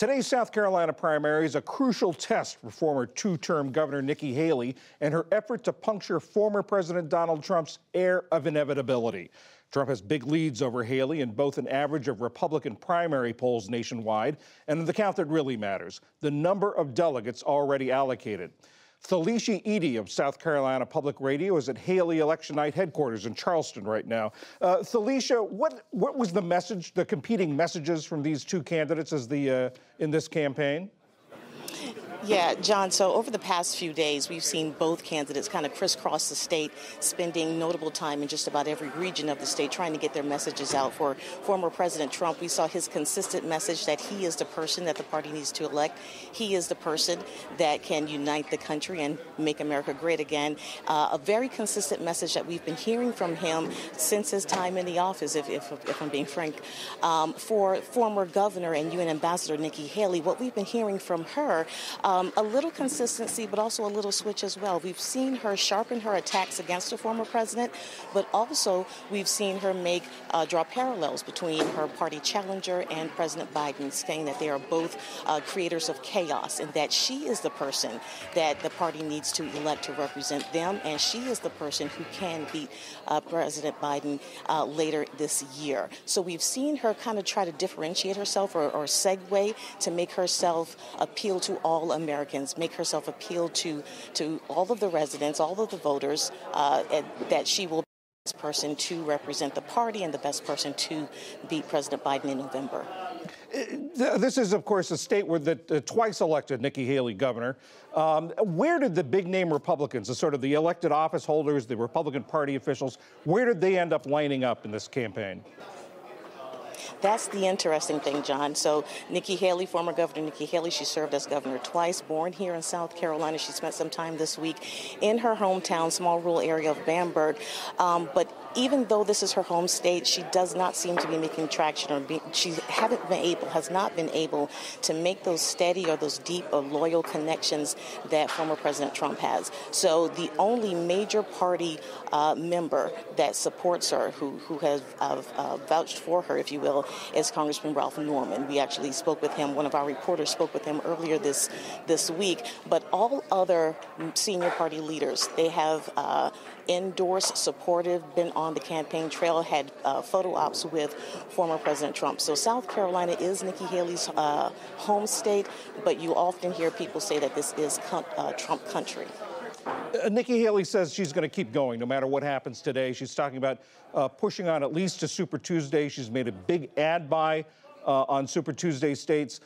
Today's South Carolina primary is a crucial test for former two-term Governor Nikki Haley and her effort to puncture former President Donald Trump's air of inevitability. Trump has big leads over Haley in both an average of Republican primary polls nationwide and in the count that really matters, the number of delegates already allocated. Thalicia Eady of South Carolina Public Radio is at Haley Election Night headquarters in Charleston right now. Thalicia, what was the message, the competing messages from these two candidates as in this campaign? Yeah, John, so over the past few days, we've seen both candidates kind of crisscross the state, spending notable time in just about every region of the state trying to get their messages out. For former President Trump, we saw his consistent message that he is the person that the party needs to elect. He is the person that can unite the country and make America great again. A very consistent message that we've been hearing from him since his time in the office, if I'm being frank. For former Governor and UN Ambassador Nikki Haley, what we've been hearing from her, a little consistency, but also a little switch as well. We've seen her sharpen her attacks against the former president, but also we've seen her draw parallels between her party challenger and President Biden, saying that they are both creators of chaos and that she is the person that the party needs to elect to represent them, and she is the person who can beat President Biden later this year. So we've seen her kind of try to differentiate herself or segue to make herself appeal to all Americans, make herself appeal to all of the residents, all of the voters, that she will be the best person to represent the party and the best person to beat President Biden in November. This is, of course, a state where twice elected Nikki Haley governor. Where did the big-name Republicans, the elected office holders, the Republican Party officials, where did they end up lining up in this campaign? That's the interesting thing, John. So Nikki Haley, former Governor Nikki Haley, she served as governor twice, born here in South Carolina. She spent some time this week in her hometown, small rural area of Bamberg. But even though this is her home state, she does not seem to be making traction, she has not been able to make those steady or those deep or loyal connections that former President Trump has. So the only major party member that supports her, who has vouched for her, if you will, is Congressman Ralph Norman. We actually spoke with him. One of our reporters spoke with him earlier this week. But all other senior party leaders, they have endorsed, supported, been on the campaign trail, had photo ops with former President Trump. So South Carolina is Nikki Haley's home state, but you often hear people say that this is Trump country. Nikki Haley says she's going to keep going no matter what happens today. She's talking about pushing on at least to Super Tuesday. She's made a big ad buy on Super Tuesday states.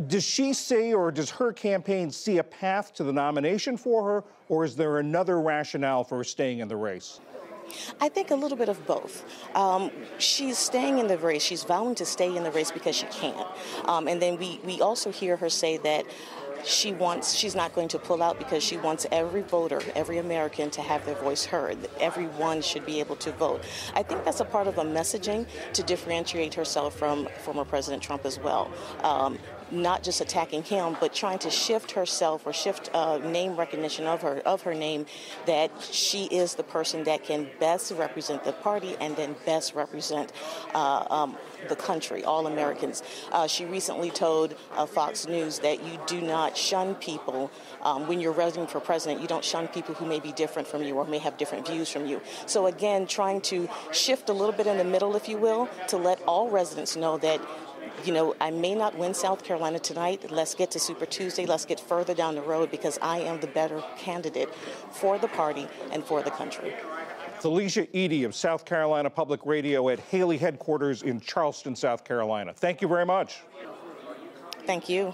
Does she see, or does her campaign see a path to the nomination for her, or is there another rationale for her staying in the race? I think a little bit of both. She's staying in the race. She's vowing to stay in the race because she can. And then we also hear her say that she's not going to pull out because she wants every voter, every American to have their voice heard. Everyone should be able to vote. I think that's a part of the messaging to differentiate herself from former President Trump as well. Not just attacking him, but trying to shift herself or shift name recognition of her name, that she is the person that can best represent the party and then best represent the country, all Americans. She recently told Fox News that you do not shun people when you're running for president. You don't shun people who may be different from you or may have different views from you. So again, trying to shift a little bit in the middle, if you will, to let all residents know that, I may not win South Carolina tonight. Let's get to Super Tuesday. Let's get further down the road because I am the better candidate for the party and for the country. Thalicia Eady of South Carolina Public Radio at Haley headquarters in Charleston, South Carolina. Thank you very much. Thank you.